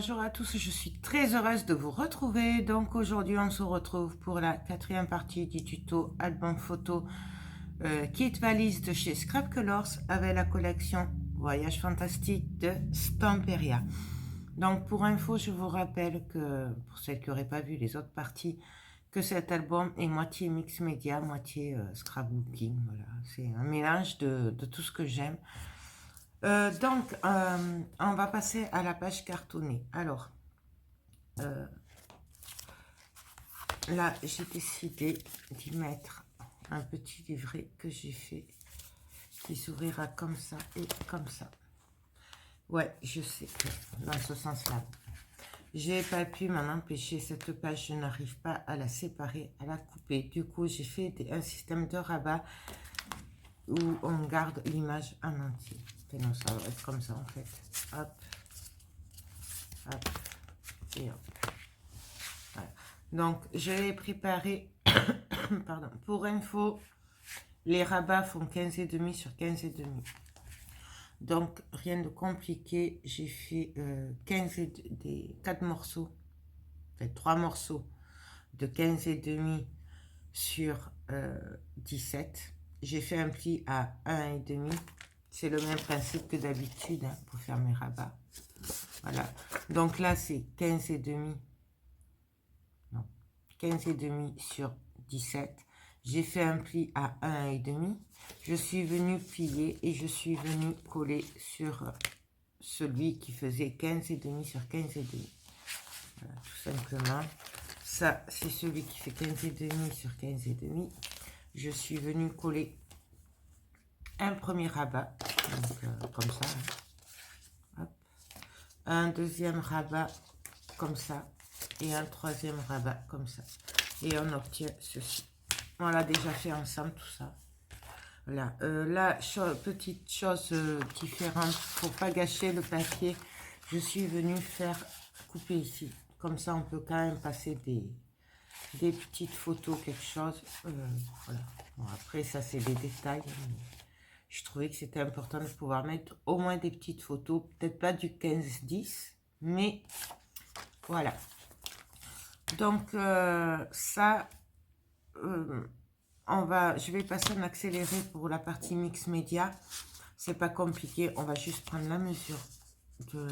bonjour à tous, je suis très heureuse de vous retrouver. Donc aujourd'hui on se retrouve pour la quatrième partie du tuto album photo kit valise de chez Scrap Colors avec la collection Voyage Fantastique de Stamperia. Donc pour info, je vous rappelle que, pour celles qui n'auraient pas vu les autres parties, que cet album est moitié mix média, moitié scrapbooking. Voilà, c'est un mélange de tout ce que j'aime. Donc, on va passer à la page cartonnée. Alors, là, j'ai décidé d'y mettre un petit livret que j'ai fait, qui s'ouvrira comme ça et comme ça. Ouais, je sais que dans ce sens-là, j'ai pas pu m'en empêcher. Cette page, je n'arrive pas à la séparer, à la couper. Du coup, j'ai fait un système de rabat où on garde l'image en entier. Non, ça va être comme ça en fait. Hop, hop, et hop. Voilà. Donc, je l'ai préparé. Pardon. Pour info, les rabats font 15,5 sur 15,5. Donc, rien de compliqué. J'ai fait 4 morceaux, enfin 3 morceaux de 15,5 sur 17. J'ai fait un pli à 1,5. C'est le même principe que d'habitude hein, pour faire mes rabats. Voilà. Donc là, c'est 15,5. Non, 15,5 sur 17. J'ai fait un pli à 1,5. Je suis venue plier et je suis venue coller sur celui qui faisait 15,5 sur 15,5. Voilà, tout simplement. Ça, c'est celui qui fait 15,5 sur 15,5. Je suis venue coller un premier rabat, donc, comme ça, hein. Hop. Un deuxième rabat comme ça, et un troisième rabat comme ça. Et on obtient ceci. On l'a déjà fait ensemble, tout ça. Voilà. Petite chose différente, pour pas gâcher le papier, je suis venue faire couper ici. Comme ça, on peut quand même passer des petites photos, quelque chose. Voilà. Bon, après, ça, c'est des détails. Je trouvais que c'était important de pouvoir mettre au moins des petites photos. Peut-être pas du 15-10, mais voilà. Donc, ça, je vais passer en accéléré pour la partie mix média. C'est pas compliqué. On va juste prendre la mesure de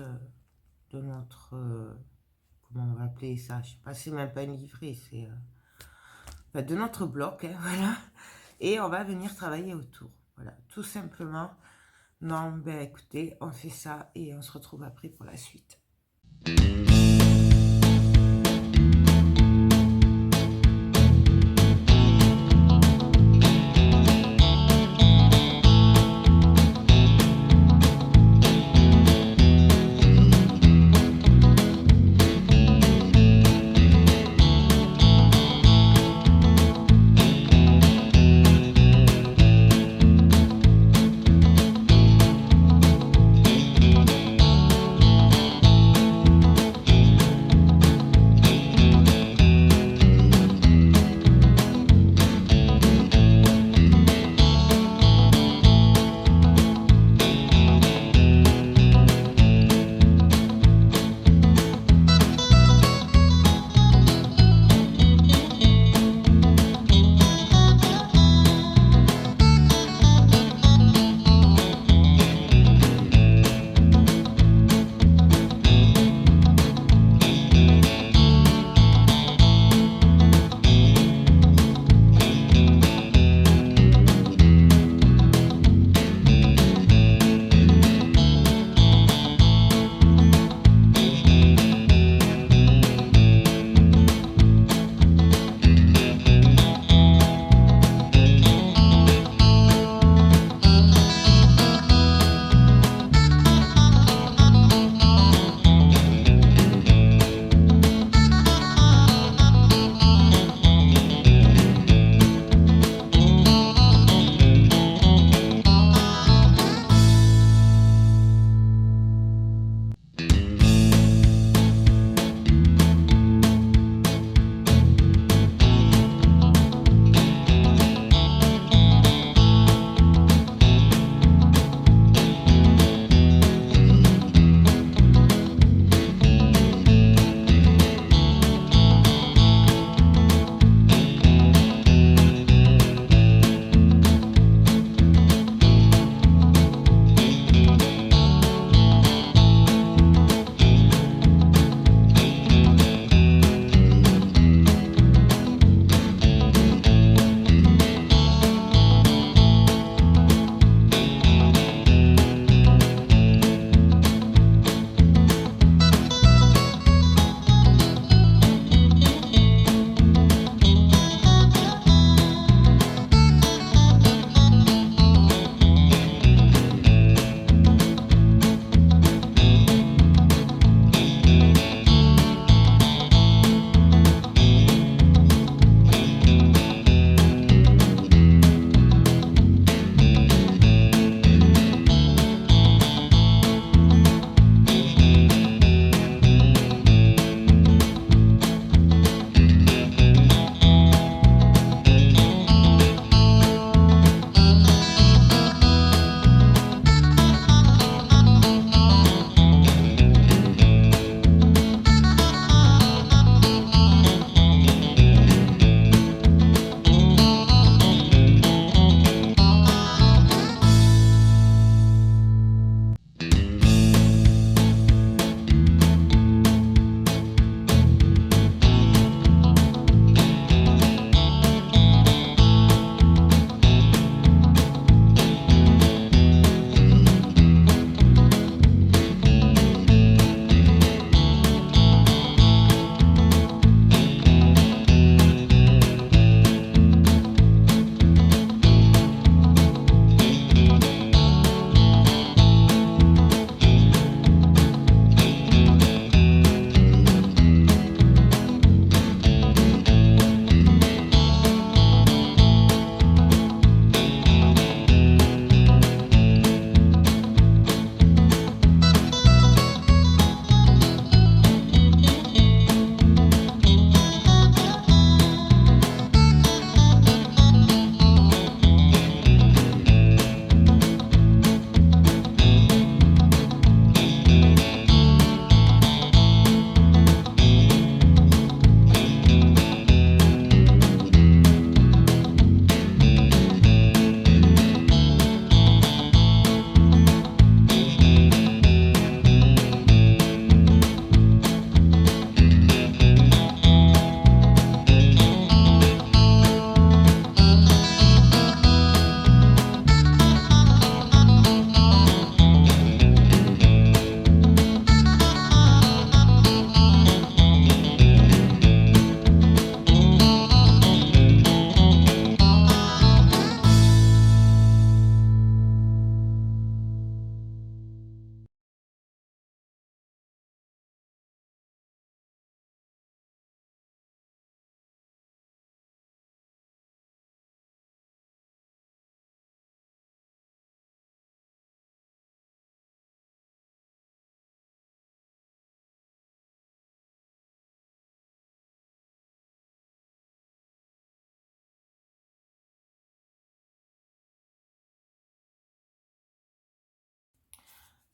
notre... comment on va appeler ça? Je sais pas, c'est même pas un livret, c'est... de notre bloc, hein, voilà. Et on va venir travailler autour. Voilà, tout simplement. Non, ben écoutez, on fait ça et on se retrouve après pour la suite.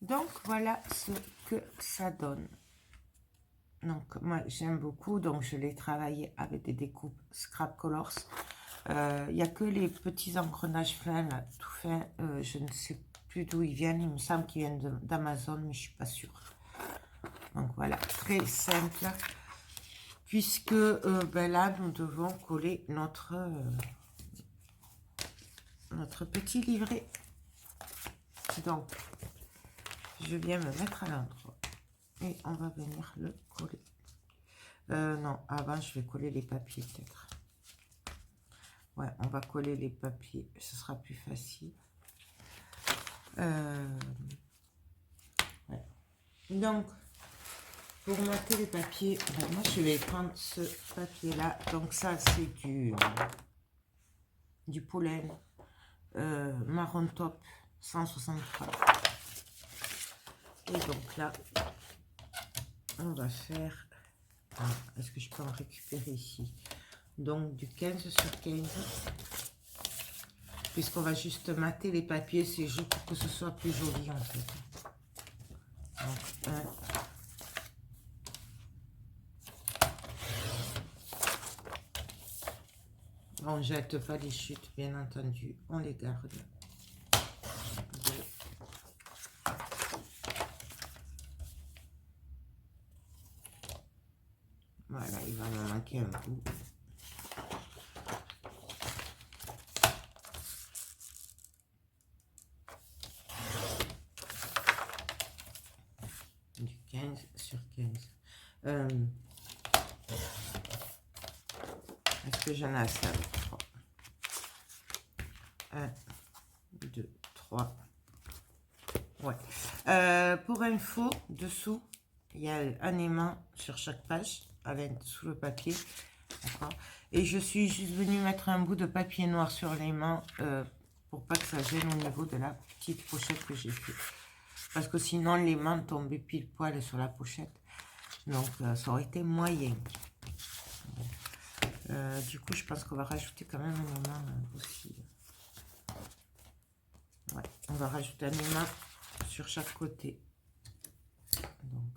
Donc, voilà ce que ça donne. Donc, moi, j'aime beaucoup. Donc, je l'ai travaillé avec des découpes Scrap Colors. Il n'y a que les petits engrenages fins, là, tout fins. Je ne sais plus d'où ils viennent. Il me semble qu'ils viennent d'Amazon, mais je ne suis pas sûre. Donc, voilà, très simple. Puisque ben là, nous devons coller notre petit livret. Donc, je viens me mettre à l'endroit. Et on va venir le coller. Non, avant, je vais coller les papiers, peut-être. Ouais, on va coller les papiers. Ce sera plus facile. Ouais. Donc, pour mater les papiers, ben moi, je vais prendre ce papier-là. Donc, ça, c'est du pollen marron top 163. Et donc là, on va faire... Est-ce que je peux en récupérer ici? Donc du 15 sur 15. Puisqu'on va juste mater les papiers, c'est juste pour que ce soit plus joli en fait. Donc on jette pas les chutes, bien entendu. On les garde. Voilà, il va me manquer un bout. Du 15 sur 15. Est-ce que j'en ai assez avec 3? 1, 2, 3. Ouais. Pour info, dessous, il y a un aimant sur chaque page, sous le papier. Et je suis juste venue mettre un bout de papier noir sur l'aimant pour pas que ça gêne au niveau de la petite pochette que j'ai fait. Parce que sinon, l'aimant tombait pile poil sur la pochette. Donc, ça aurait été moyen. Du coup, je pense qu'on va rajouter quand même un aimant aussi. Ouais, on va rajouter un aimant sur chaque côté. Donc,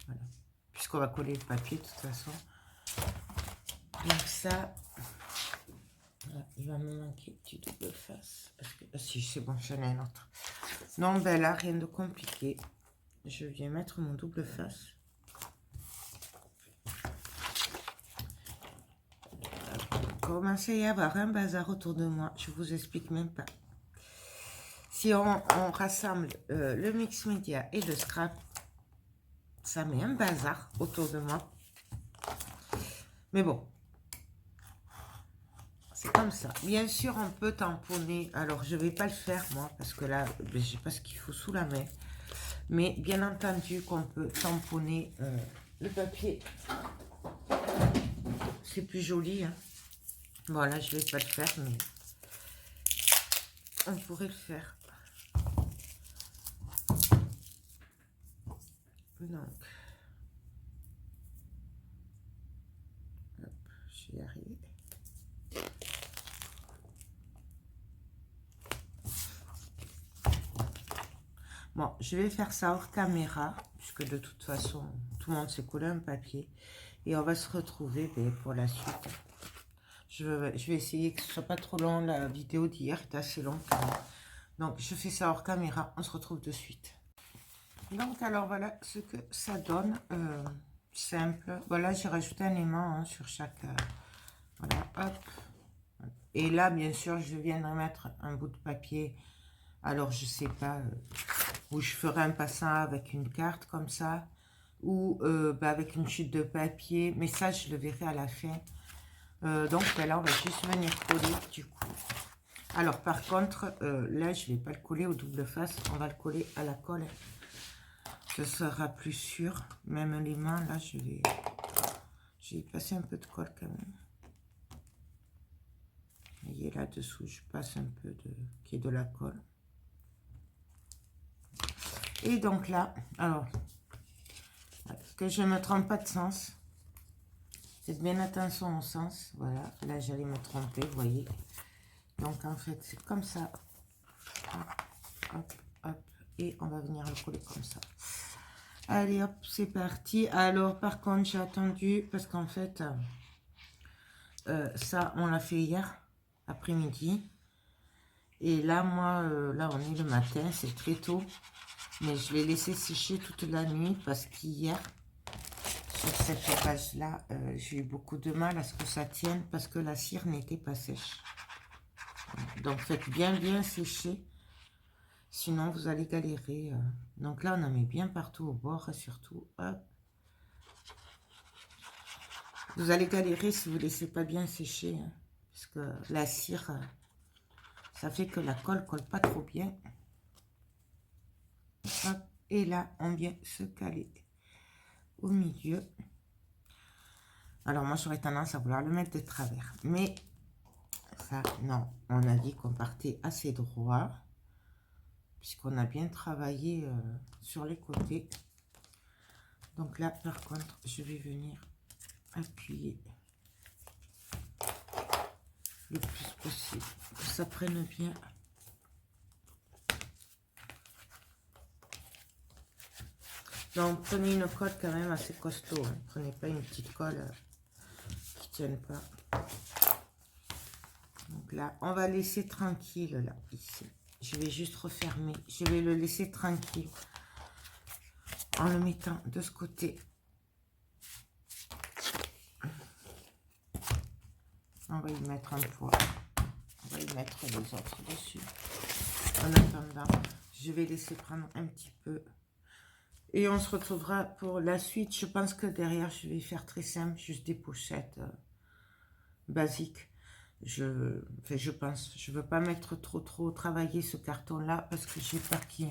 voilà. Puisqu'on va coller le papier de toute façon. Donc ça, voilà, il va me manquer du double face. Parce que, si c'est bon, j'en ai un autre. Non, ben là, rien de compliqué. Je viens mettre mon double face. Commence à y avoir un bazar autour de moi. Je vous explique même pas. Si on rassemble le mix média et le scrap, ça met un bazar autour de moi. Mais bon, c'est comme ça. Bien sûr, on peut tamponner. Alors, je ne vais pas le faire, moi, parce que là, je n'ai pas ce qu'il faut sous la main. Mais bien entendu qu'on peut tamponner le papier. C'est plus joli. Hein. Bon, là, je ne vais pas le faire, mais on pourrait le faire. Donc, hop, je vais y arriver. Bon, je vais faire ça hors caméra, puisque de toute façon, tout le monde s'est collé un papier. Et on va se retrouver pour la suite. Je vais essayer que ce soit pas trop long. La vidéo d'hier était assez longue. Donc, je fais ça hors caméra. On se retrouve de suite. Donc, alors, voilà ce que ça donne. Simple. Voilà, j'ai rajouté un aimant hein, sur chaque... voilà, hop. Et là, bien sûr, je viendrai mettre un bout de papier. Alors, je sais pas... où je ferai un passant avec une carte comme ça. Ou avec une chute de papier. Mais ça, je le verrai à la fin. Donc, ben là, on va juste venir coller du coup. Alors, par contre, là, je ne vais pas le coller au double face. On va le coller à la colle. Ce sera plus sûr. Même les mains, là, je vais y passer un peu de colle quand même. Vous voyez, là-dessous, je passe un peu qui est de la colle. Et donc là, alors, que je ne me trompe pas de sens. Faites bien attention au sens. Voilà, là, j'allais me tromper, vous voyez. Donc, en fait, c'est comme ça hop, hop, hop. Et on va venir le coller comme ça. Allez, hop, c'est parti. Alors, par contre, j'ai attendu parce qu'en fait, ça, on l'a fait hier après-midi. Et là, moi, là, on est le matin, c'est très tôt. Mais je l'ai laissé sécher toute la nuit parce qu'hier, sur cette page-là, j'ai eu beaucoup de mal à ce que ça tienne parce que la cire n'était pas sèche. Donc, faites bien sécher. Sinon, vous allez galérer. Donc là, on en met bien partout au bord et surtout, hop. Vous allez galérer si vous ne laissez pas bien sécher. Hein, parce que la cire, ça fait que la colle ne colle pas trop bien. Hop, et là, on vient se caler au milieu. Alors, moi, j'aurais tendance à vouloir le mettre de travers. Mais ça, non. On a dit qu'on partait assez droit. Puisqu'on a bien travaillé sur les côtés. Donc là, par contre, je vais venir appuyer le plus possible. Que ça prenne bien. Donc, prenez une colle quand même assez costaud. Hein. Prenez pas une petite colle qui ne tienne pas. Donc là, on va laisser tranquille, là, ici. Je vais juste refermer. Je vais le laisser tranquille. En le mettant de ce côté. On va y mettre un poids. On va y mettre les autres dessus. En attendant, je vais laisser prendre un petit peu. Et on se retrouvera pour la suite. Je pense que derrière, je vais faire très simple. Juste des pochettes basiques. Je pense. Je ne veux pas mettre trop travailler ce carton-là. Parce que j'ai peur qu'il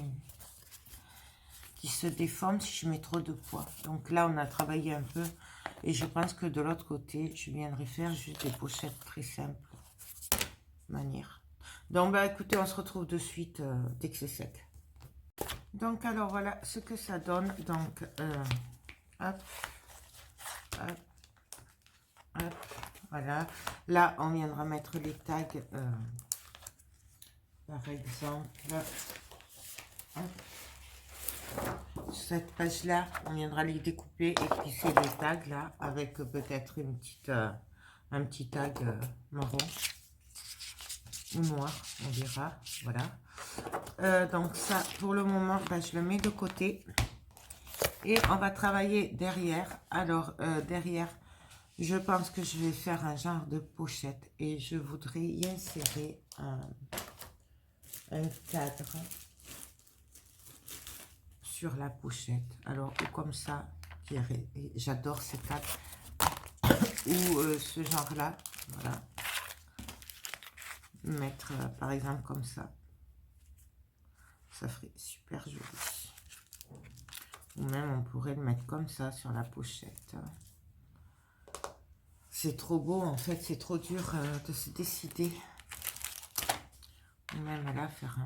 se déforme si je mets trop de poids. Donc là, on a travaillé un peu. Et je pense que de l'autre côté, je viendrai faire juste des pochettes très simples. Manière. Donc, bah écoutez, on se retrouve de suite dès que c'est sec. Donc, alors, voilà ce que ça donne. Donc, hop, hop, hop, voilà. Là, on viendra mettre les tags, par exemple, hop. Cette page-là, on viendra les découper et glisser les tags, là, avec peut-être une petite, un petit tag marron ou noir, on verra, voilà. Donc ça, pour le moment, bah, je le mets de côté. Et on va travailler derrière. Alors, derrière, je pense que je vais faire un genre de pochette. Et je voudrais y insérer un cadre sur la pochette. Alors, ou comme ça, j'adore ces cadres. Ou ce genre-là, voilà. Mettre, par exemple, comme ça. Ça ferait super joli. Ou même, on pourrait le mettre comme ça sur la pochette. C'est trop beau, en fait. C'est trop dur de se décider. Ou même là, faire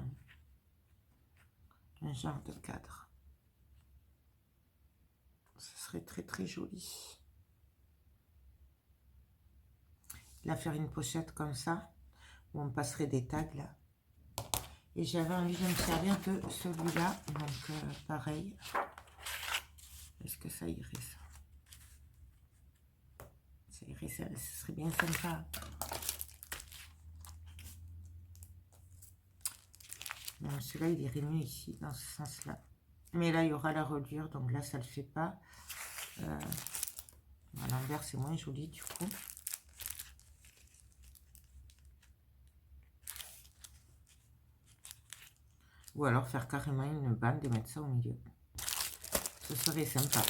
un genre de cadre. Ce serait très joli. Là, faire une pochette comme ça. Où on passerait des tags, là. Et j'avais envie de me servir de celui-là. Donc, pareil. Est-ce que ça irait, ça? Ça irait, ça serait bien sympa. Non, celui-là, il irait mieux ici, dans ce sens-là. Mais là, il y aura la reliure, donc là, ça ne le fait pas. À l'envers, c'est moins joli, du coup. Ou alors faire carrément une bande et mettre ça au milieu. Ce serait sympa.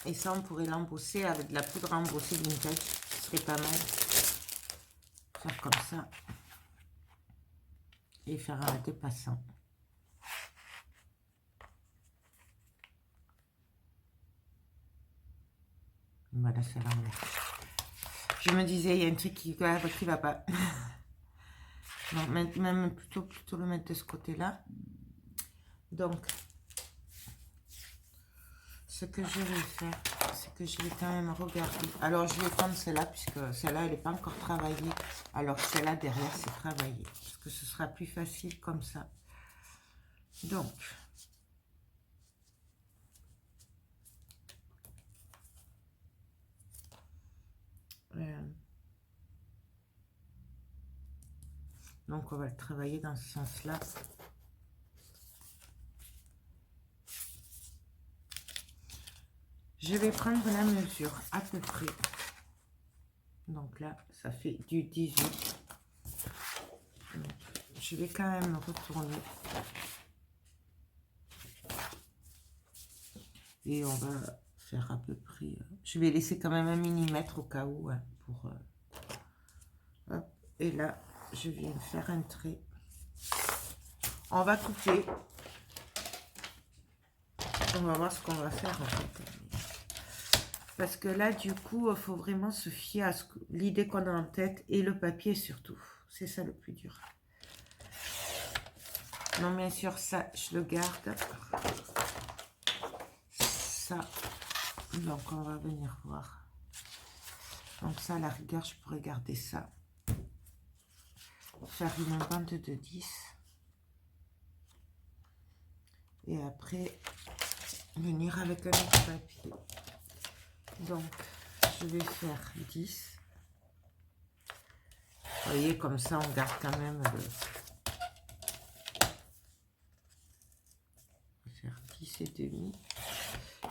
Et ça, on pourrait l'embosser avec de la poudre embossée vintage. Ce serait pas mal. Faire comme ça. Et faire un dépassant. Voilà, c'est l'envers. Je me disais, il y a un truc qui va pas. Non, même plutôt le mettre de ce côté-là. Donc, ce que je vais faire, c'est que je vais quand même regarder. Alors, je vais prendre celle-là, puisque celle-là, elle n'est pas encore travaillée. Alors, celle-là, derrière, c'est travaillé. Parce que ce sera plus facile comme ça. Donc, on va le travailler dans ce sens-là. Je vais prendre la mesure à peu près. Donc là, ça fait du 18. Donc, je vais quand même retourner. Et on va faire à peu près... je vais laisser quand même 1 millimètre au cas où. Hein, pour, hop. Et là, je viens faire un trait. On va couper. On va voir ce qu'on va faire en fait. Parce que là, du coup, il faut vraiment se fier à l'idée qu'on a en tête et le papier surtout. C'est ça le plus dur. Non, bien sûr, ça, je le garde. Ça, donc on va venir voir. Donc ça, à la rigueur, je pourrais garder ça. Faire une bande de 10. Et après, venir avec un autre papier. Donc, je vais faire 10. Vous voyez, comme ça, on garde quand même le... Je vais faire 10 et demi.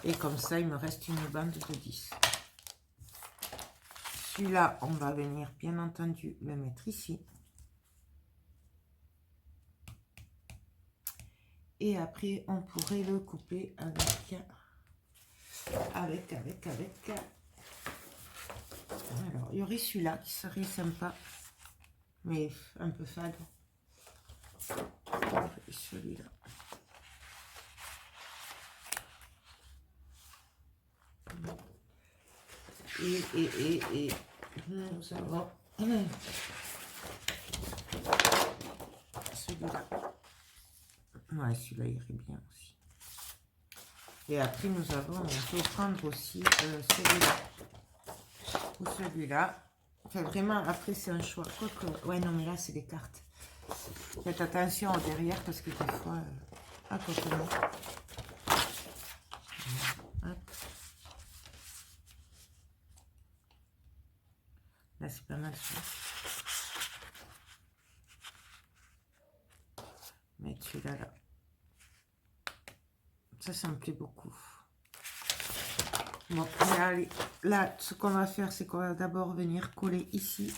Et comme ça, il me reste une bande de 10. Celui-là, on va venir, bien entendu, le mettre ici. Et après, on pourrait le couper avec... Alors, il y aurait celui-là qui serait sympa, mais un peu fade. Celui-là. Et nous avons celui-là. Ouais, celui-là irait bien aussi. Et après, nous avons, on peut prendre aussi celui-là. Ou celui-là. Enfin, vraiment, après, c'est un choix. Quoique, ouais, non, mais là, c'est des cartes. Faites attention au derrière parce que des fois, à côté, non. Hop. Là, c'est pas mal ça. Mettre celui-là, là. Ça me plaît beaucoup. Bon, allez, là, ce qu'on va faire, c'est qu'on va d'abord venir coller ici.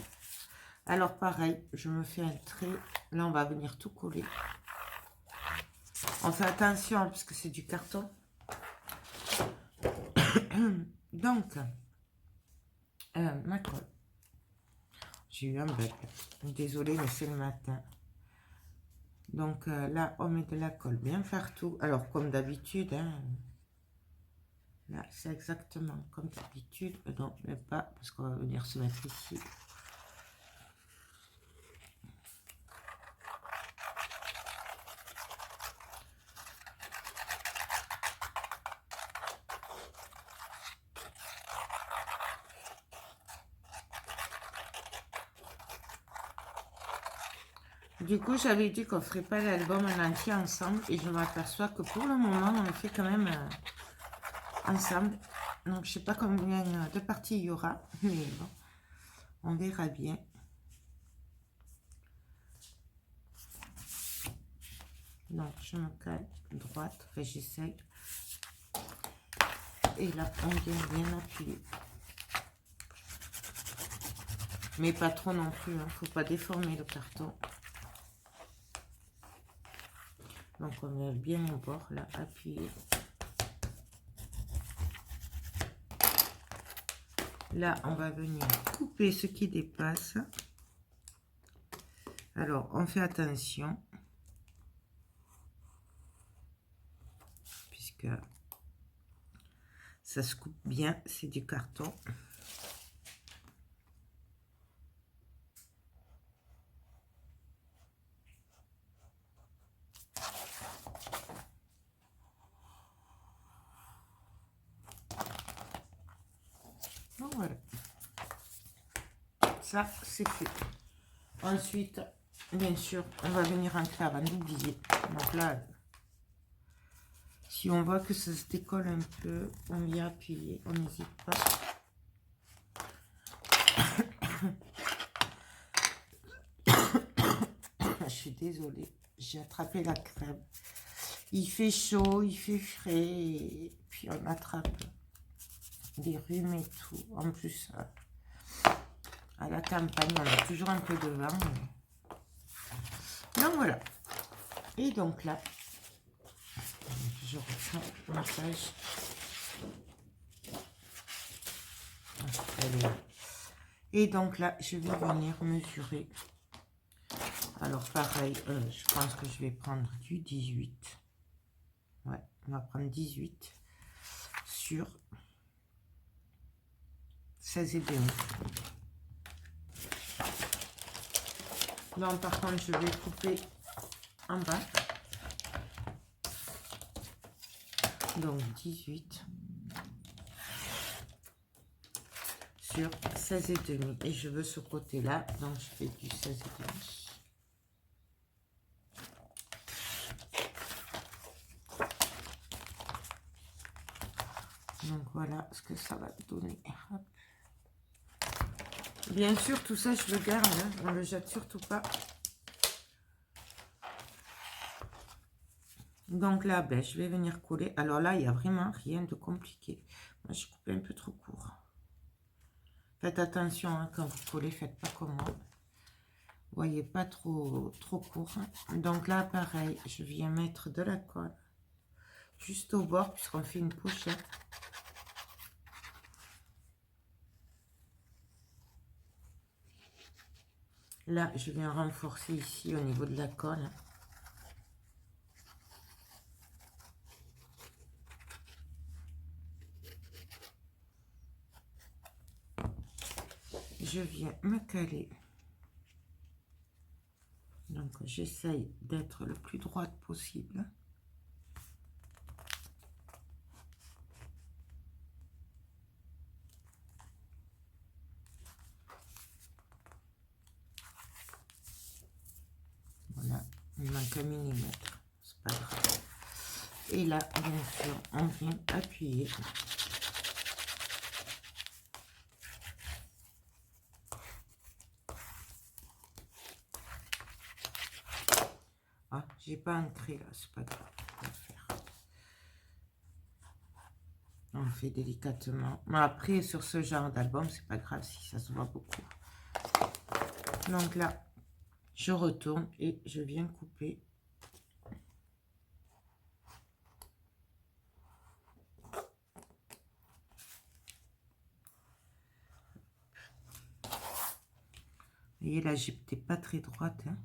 Alors, pareil, je me fais un trait. Là, on va venir tout coller. On fait attention, parce que c'est du carton. Donc, ma colle. J'ai eu un bug. Désolée, mais c'est le matin. Donc, là, on met de la colle bien partout. Alors, comme d'habitude, hein. Là, c'est exactement comme d'habitude. Non, mais pas, parce qu'on va venir se mettre ici. Du coup, j'avais dit qu'on ne ferait pas l'album en entier ensemble. Et je m'aperçois que pour le moment, on le fait quand même ensemble. Donc, je ne sais pas combien de parties il y aura. Mais bon, on verra bien. Donc, je me cale droite. Enfin, j'essaye. Et là, on vient bien appuyer. Mais pas trop non plus. Il ne faut pas déformer le carton. Donc, on met bien au bord, là, appuyer. Là, on va venir couper ce qui dépasse. Alors, on fait attention. Puisque ça se coupe bien, c'est du carton. Ça, c'est fait. Ensuite, bien sûr, on va venir ancrer avant d'oublier. Donc là, si on voit que ça se décolle un peu, on vient appuyer, on n'hésite pas. Je suis désolée, j'ai attrapé la crème. Il fait chaud, il fait frais, et puis on attrape des rhumes et tout. En plus, à la campagne, on a toujours un peu de vent. Donc voilà. Et donc là, je reprends mon page. Et donc là, je vais venir mesurer. Alors pareil, je pense que je vais prendre du 18. Ouais, on va prendre 18 sur 16 et demi. Non, par contre, je vais couper en bas. Donc 18 sur 16 et demi. Et je veux ce côté-là, donc je fais du 16 et demi. Donc voilà ce que ça va donner. Hop. Bien sûr, tout ça, je le garde. Hein. On ne le jette surtout pas. Donc là, ben, je vais venir coller. Alors là, il n'y a vraiment rien de compliqué. Moi, je coupe un peu trop court. Faites attention hein, quand vous collez, faites pas comme moi. Voyez pas trop court. Hein. Donc là, pareil, je viens mettre de la colle juste au bord puisqu'on fait une pochette. Là, je viens renforcer ici au niveau de la colle. Je viens me caler. Donc, j'essaye d'être le plus droite possible. Voilà, il manque 1 millimètre, c'est pas grave. Et là, bien sûr, on vient appuyer. Ah, j'ai pas ancré là, c'est pas grave, on va le faire. On fait délicatement. Mais après, sur ce genre d'album, c'est pas grave si ça se voit beaucoup. Donc là, je retourne et je viens couper. Vous voyez, là, j'étais pas très droite. Hein.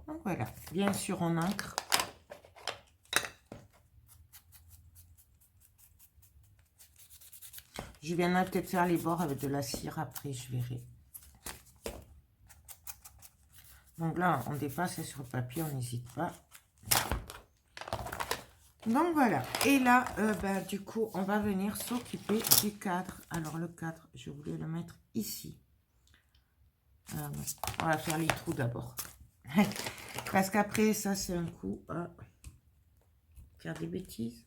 Donc voilà, bien sûr, on ancre. Je viendrai peut-être faire les bords avec de la cire après, je verrai. Donc là, on dépasse sur le papier, on n'hésite pas. Donc voilà. Et là, ben, du coup, on va venir s'occuper du cadre. Alors le cadre, je voulais le mettre ici. On va faire les trous d'abord. Parce qu'après, ça, c'est un coup à faire des bêtises.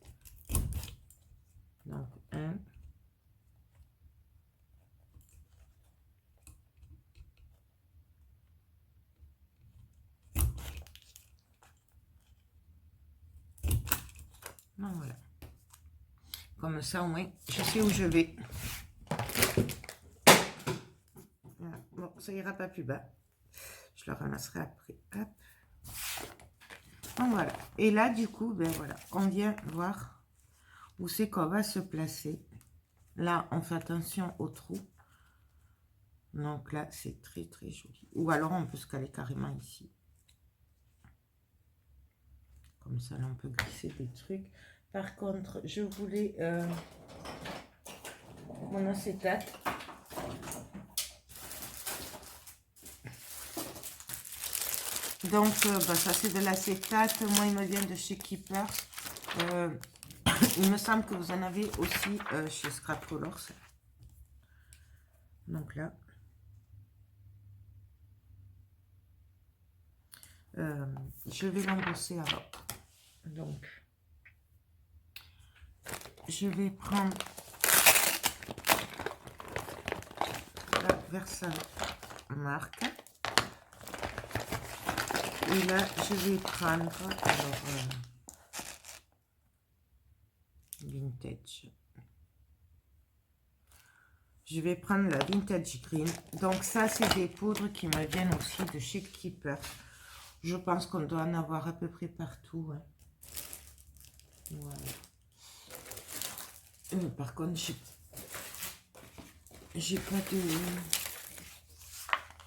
Donc, 1. Donc voilà. Comme ça, au moins, je sais où je vais. Voilà. Bon, ça ira pas plus bas. Je le ramasserai après. Hop. Donc voilà. Et là, du coup, ben voilà, on vient voir où c'est qu'on va se placer. Là, on fait attention aux trous. Donc là, c'est très très joli. Ou alors, on peut se caler carrément ici. Comme ça, là, on peut glisser des trucs. Par contre, je voulais mon acétate. Donc, bah, ça, c'est de l'acétate. Moi, il me vient de chez Keeper. Il me semble que vous en avez aussi chez Scrap Colors. Donc là, je vais l'embosser avant. Donc, je vais prendre la Versailles marque. Et là, je vais prendre alors, Vintage. Je vais prendre la Vintage Green. Donc ça, c'est des poudres qui me viennent aussi de chez Keeper. Je pense qu'on doit en avoir à peu près partout. Hein. Voilà. Par contre, j'ai pas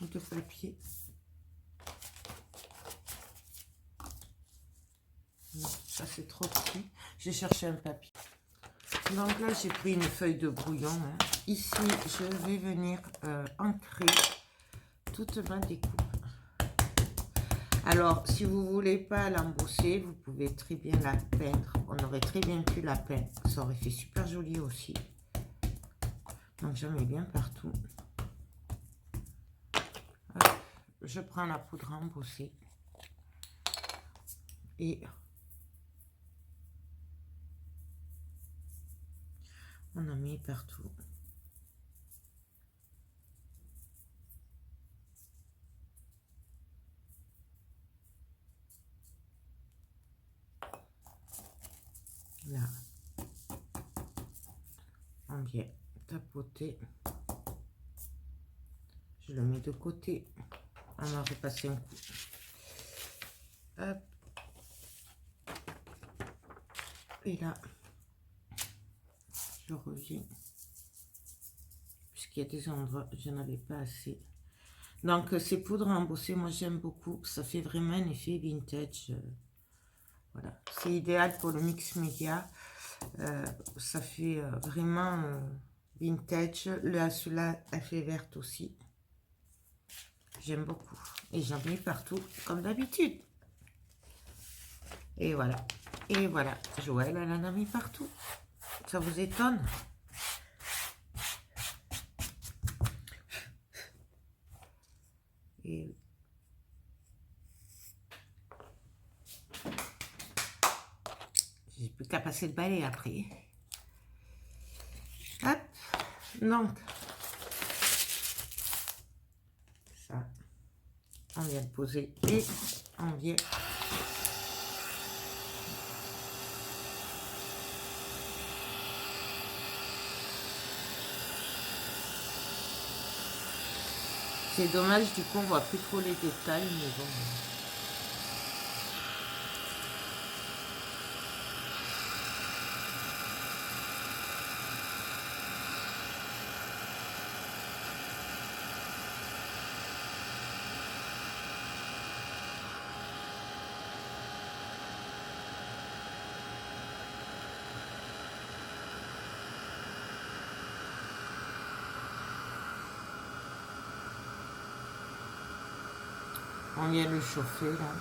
de papier. Non, ça c'est trop petit. J'ai cherché un papier. Donc là, j'ai pris une feuille de brouillon. Hein. Ici, je vais venir ancrer toute ma découpe. Alors, si vous ne voulez pas l'embosser, vous pouvez très bien la peindre. On aurait très bien pu la peindre. Ça aurait fait super joli aussi. Donc, j'en mets bien partout. Hop, je prends la poudre à embosser. Et on en met partout. Là, on vient tapoter. Je le mets de côté. On va repasser un coup. Hop. Et là, je reviens. Puisqu'il y a des endroits où je n'avais pas assez. Donc, ces poudres à embosser, moi j'aime beaucoup. Ça fait vraiment un effet vintage. Voilà. C'est idéal pour le mix média. Ça fait vraiment vintage. Là, celui-là, elle fait verte aussi. J'aime beaucoup. Et j'en mets partout, comme d'habitude. Et voilà. Et voilà. Joël, elle en a mis partout. Ça vous étonne? Et j'ai plus qu'à passer le balai après. Hop. Donc, ça, on vient de poser et on vient. C'est dommage, du coup, on voit plus trop les détails, mais bon. On vient le chauffer, là.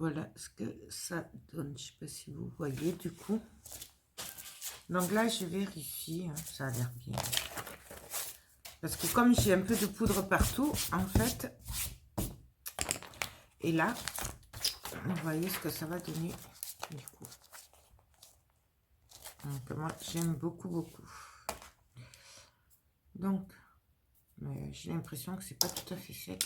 voilà ce que ça donne. Je sais pas si vous voyez du coup. Donc là, je vérifie. Hein, ça a l'air bien. Parce que comme j'ai un peu de poudre partout, en fait. Et là, vous voyez ce que ça va donner du coup. Donc moi, j'aime beaucoup, beaucoup. Donc, j'ai l'impression que c'est pas tout à fait sec.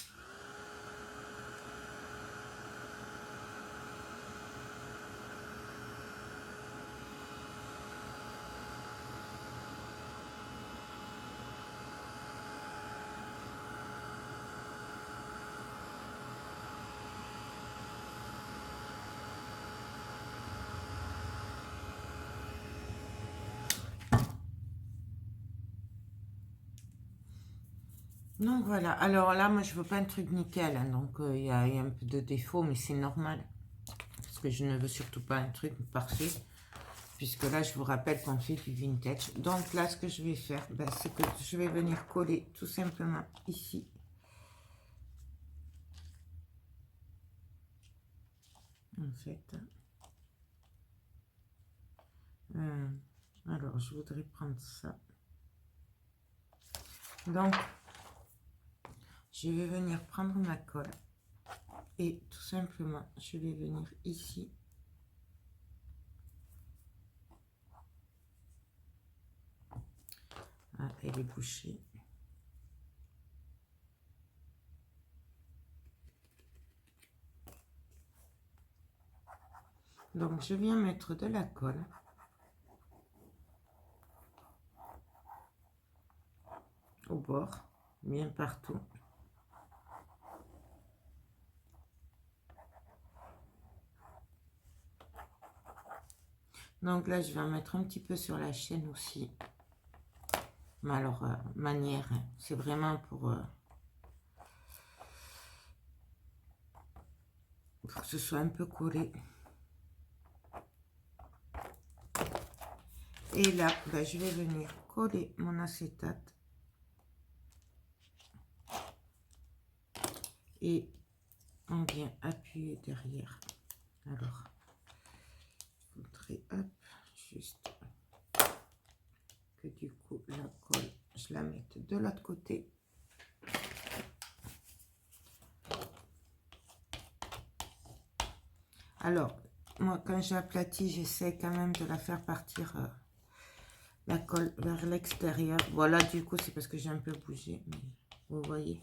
Donc voilà, alors là, moi je veux pas un truc nickel, hein, donc il y a un peu de défaut, mais c'est normal. Parce que je ne veux surtout pas un truc parfait, puisque là je vous rappelle qu'on fait du vintage. Donc là, ce que je vais faire, ben, c'est que je vais venir coller tout simplement ici. En fait. Alors, je voudrais prendre ça. Donc, je vais venir prendre ma colle et tout simplement, je vais venir ici. Ah, elle est bouchée. Donc, je viens mettre de la colle. Au bord, bien partout. Donc là, je vais en mettre un petit peu sur la chaîne aussi. Mais alors, manière, hein, c'est vraiment pour que ce soit un peu collé. Et là, ben, je vais venir coller mon acétate. Et on vient appuyer derrière. Alors, je voudrais, hop, juste que du coup, la colle, je la mette de l'autre côté. Alors, moi, quand j'aplatis, j'essaie quand même de la faire partir la colle vers l'extérieur. Voilà, du coup, c'est parce que j'ai un peu bougé. Mais vous voyez,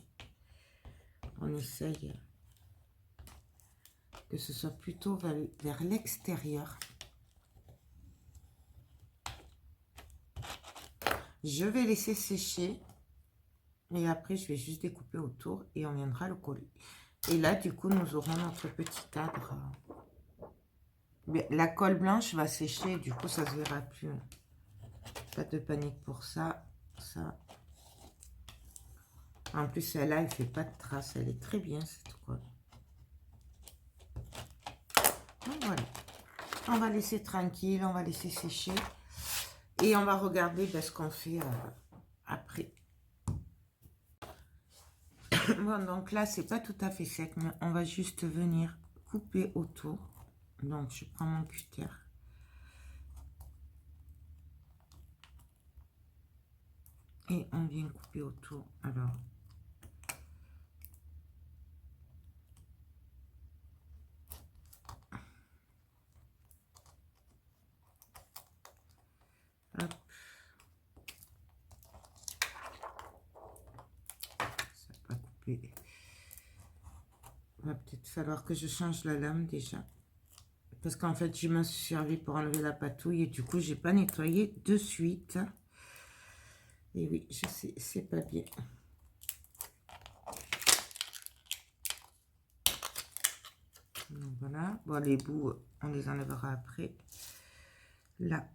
on essaye que ce soit plutôt vers l'extérieur. Je vais laisser sécher. Et après, je vais juste découper autour et on viendra le coller. Et là, du coup, nous aurons notre petit cadre. La colle blanche va sécher, du coup, ça se verra plus. Pas de panique pour ça. Ça. En plus, celle-là, elle fait pas de traces. Elle est très bien, cette colle. Donc, voilà. On va laisser tranquille, on va laisser sécher. Et on va regarder ce qu'on fait après. Bon, donc là, c'est pas tout à fait sec, mais on va juste venir couper autour. Donc, je prends mon cutter. Et on vient couper autour. Alors, hop. Ça n'a pas coupé. Il va peut-être falloir que je change la lame déjà. Parce qu'en fait, je me suis servi pour enlever la patouille. Et du coup, j'ai pas nettoyé de suite. Et oui, je sais, c'est pas bien. Donc voilà. Bon, les bouts, on les enlèvera après. Là.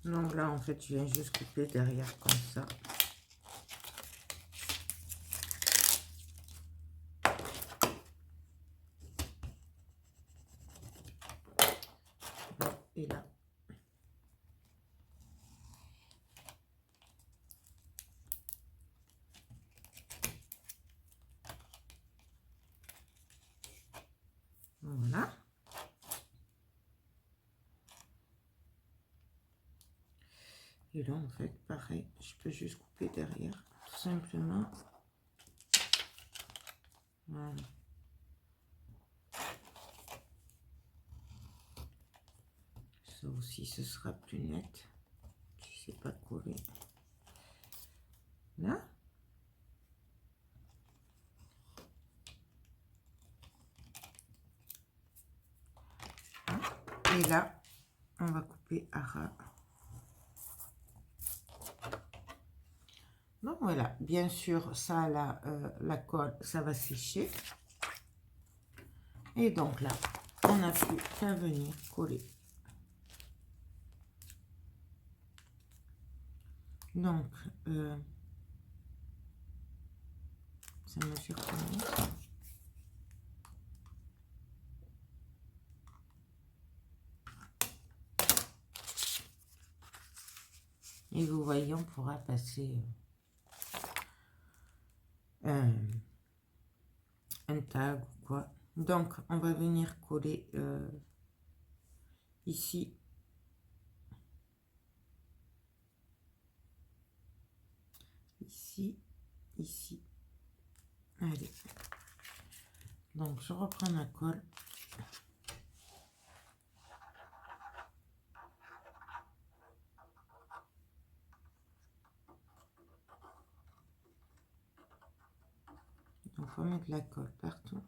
Donc là, en fait, je viens juste couper derrière comme ça. Et là. Voilà. Et là, en fait, pareil, je peux juste couper derrière, tout simplement. Voilà. Ça aussi, ce sera plus net. Je ne sais pas coller. Là. Et là, on va couper à ras. Donc voilà, bien sûr, ça, la colle, ça va sécher. Et donc là, on n'a plus qu'à venir coller. Donc, ça mesure combien? Et vous voyez, on pourra passer un tag ou quoi. Donc, on va venir coller ici. Ici, ici. Allez. Donc, je reprends ma colle. Donc, on va mettre la colle partout.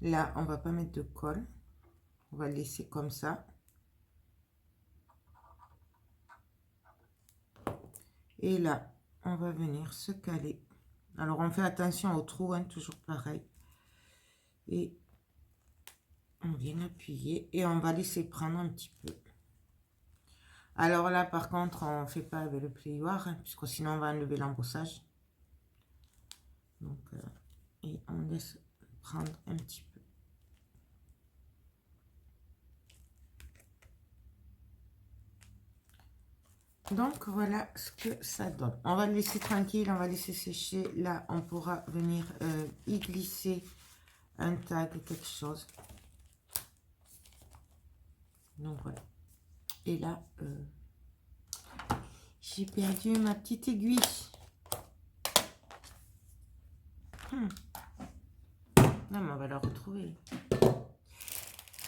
Là, on va pas mettre de colle. On va laisser comme ça. Et là, on va venir se caler. Alors, on fait attention au trou, hein, toujours pareil. Et on vient appuyer et on va laisser prendre un petit peu. Alors là, par contre, on ne fait pas avec le plioir, hein, puisque sinon on va enlever l'embossage. Donc, et on laisse prendre un petit peu. Donc, voilà ce que ça donne. On va le laisser tranquille, on va laisser sécher. Là, on pourra venir y glisser un tag, quelque chose. Donc, voilà. Et là, j'ai perdu ma petite aiguille. Non, mais on va la retrouver.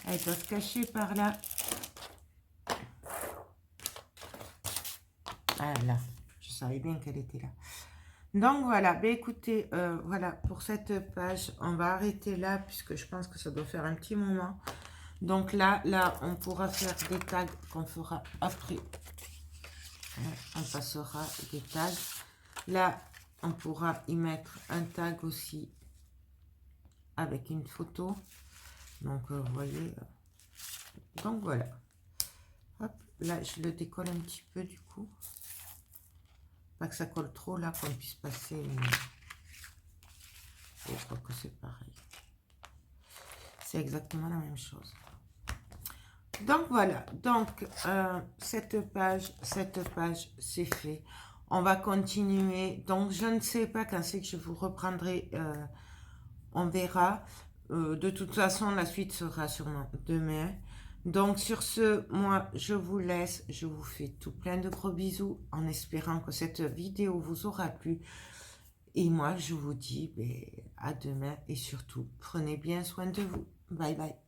Elle doit se cacher par là. Ah là, je savais bien qu'elle était là. Donc voilà, ben écoutez, voilà, pour cette page, on va arrêter là, puisque je pense que ça doit faire un petit moment. Donc là, on pourra faire des tags qu'on fera après. On passera des tags. Là, on pourra y mettre un tag aussi avec une photo. Donc, vous voyez. Donc, voilà. Hop, là, je le décolle un petit peu du coup. Pas que ça colle trop, là, qu'on puisse passer. Je crois que c'est pareil. C'est exactement la même chose. Donc, voilà. Donc, cette page, c'est fait. On va continuer. Donc, je ne sais pas quand c'est que je vous reprendrai. On verra. De toute façon, la suite sera sûrement demain. Donc, sur ce, moi, je vous laisse. Je vous fais tout plein de gros bisous en espérant que cette vidéo vous aura plu. Et moi, je vous dis à demain et surtout, prenez bien soin de vous. Bye bye.